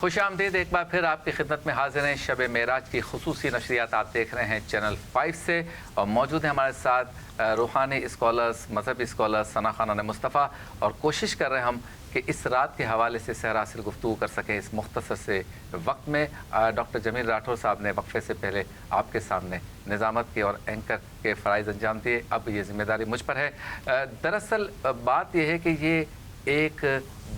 خوش آمدید ایک بار پھر آپ کی خدمت میں حاضر ہیں شب معراج کی خصوصی نشریات آپ دیکھ رہے ہیں چینل 5 سے، اور موجود ہیں ہمارے ساتھ روحانی اسکالرز، مذہبی اسکالرز، ثنا خانان مصطفیٰ، اور کوشش کر رہے ہیں ہم کہ اس رات کے حوالے سے سراسر گفتگو کر سکیں اس مختصر سے وقت میں۔ ڈاکٹر جمیل راٹھور صاحب نے وقفے سے پہلے آپ کے سامنے نظامت کے اور اینکر کے فرائض انجام دیے، اب یہ ذمہ داری مجھ پر ہے۔ دراصل بات یہ ہے کہ یہ ایک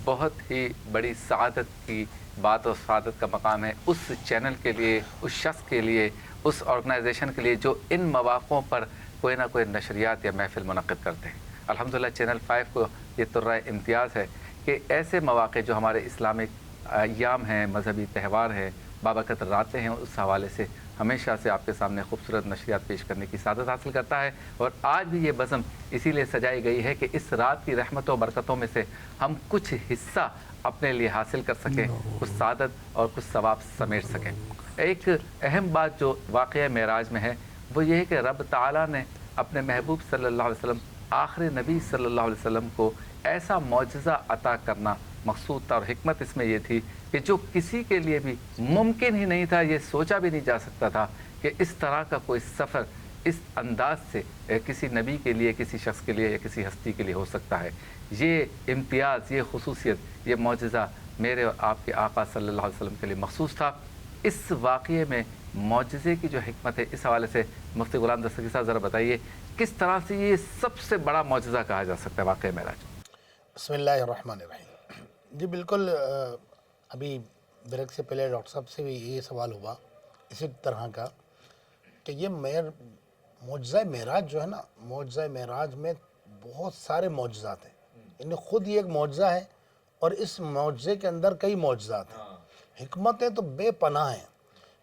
بہت ہی بڑی سعادت کی بات اور سعادت کا مقام ہے اس چینل کے لیے، اس شخص کے لیے، اس آرگنائزیشن کے لیے جو ان مواقعوں پر کوئی نہ کوئی نشریات یا محفل منعقد کرتے ہیں۔ الحمدللہ چینل 5 کو یہ ترہ امتیاز ہے کہ ایسے مواقع جو ہمارے اسلامک ایام ہیں، مذہبی تہوار ہیں، بابرکت راتیں ہیں، اس حوالے سے ہمیشہ سے آپ کے سامنے خوبصورت نشریات پیش کرنے کی سعادت حاصل کرتا ہے، اور آج بھی یہ بزم اسی لیے سجائی گئی ہے کہ اس رات کی رحمتوں و برکتوں میں سے ہم کچھ حصہ اپنے لیے حاصل کر سکیں، کچھ سعادت اور کچھ ثواب سمیٹ سکیں۔ ایک اہم بات جو واقعہ معراج میں ہے وہ یہ ہے کہ رب تعالیٰ نے اپنے محبوب صلی اللہ علیہ وسلم، آخر نبی صلی اللہ علیہ وسلم کو ایسا معجزہ عطا کرنا مقصود تھا، اور حکمت اس میں یہ تھی کہ جو کسی کے لیے بھی ممکن ہی نہیں تھا، یہ سوچا بھی نہیں جا سکتا تھا کہ اس طرح کا کوئی سفر اس انداز سے کسی نبی کے لیے، کسی شخص کے لیے یا کسی ہستی کے لیے ہو سکتا ہے۔ یہ امتیاز، یہ خصوصیت، یہ معجزہ میرے اور آپ کے آقا صلی اللہ علیہ وسلم کے لیے مخصوص تھا۔ اس واقعے میں معجزے کی جو حکمت ہے، اس حوالے سے مفتی غلام دستگیر صاحب ذرا بتائیے کس طرح سے یہ سب سے بڑا معجزہ کہا جا سکتا ہے واقعہ معراج؟ بسم اللہ الرحمن الرحیم۔ جی بالکل، ابھی بریک سے پہلے ڈاکٹر صاحب سے بھی یہ سوال ہوا اسی طرح کا کہ یہ معجزہ معراج جو ہے نا، معجزہ معراج میں بہت سارے معجزات ہیں، یعنی خود یہ ایک معجزہ ہے، اور اس معجزے کے اندر کئی معجزات ہیں، حکمتیں تو بے پناہ ہیں۔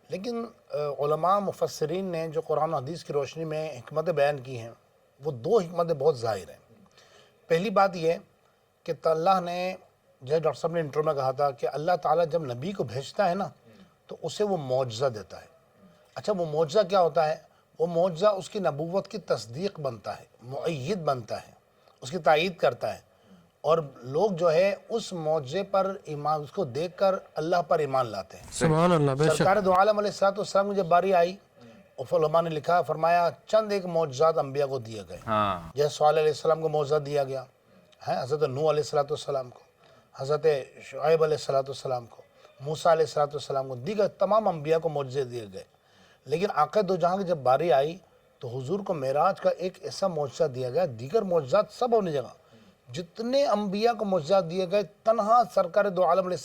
لیکن علماء مفسرین نے جو قرآن و حدیث کی روشنی میں حکمتیں بیان کی ہیں، وہ دو حکمتیں بہت ظاہر ہیں۔ پہلی بات یہ کہ اللہ نے، جیسے ڈاکٹر صاحب نے انٹرو میں کہا تھا کہ اللہ تعالیٰ جب نبی کو بھیجتا ہے نا تو اسے وہ معجزہ دیتا ہے۔ اچھا، وہ معجزہ کیا ہوتا ہے؟ وہ معجزہ اس کی نبوت کی تصدیق بنتا ہے، مؤید بنتا ہے، اس کی تائید کرتا ہے، اور لوگ جو ہے اس معجزے پر ایمان، اس کو دیکھ کر اللہ پر ایمان لاتے ہیں۔ سبحان اللہ، بے شک۔ سرکار دو عالم علیہ السلام کی جب باری آئی، علماء نے لکھا، فرمایا چند ایک معجزات انبیاء کو دیے گئے، جیسے صالح علیہ السلام کو معجزہ دیا گیا ہے، حضرت نوح علیہ السلام کو، حضرت شعیب علیہ السلام کو، موسیٰ علیہ السلام کو، دیگر تمام انبیاء کو معجزے دیے گئے۔ لیکن آقا دو جہاں کی جب باری آئی تو حضور کو معراج کا ایک ایسا معجزہ دیا گیا، دیگر معجزات سب ہونے جگہ، جتنے انبیاء کو معجزات دیے گئے، تنہا سرکار دو عالم علیہ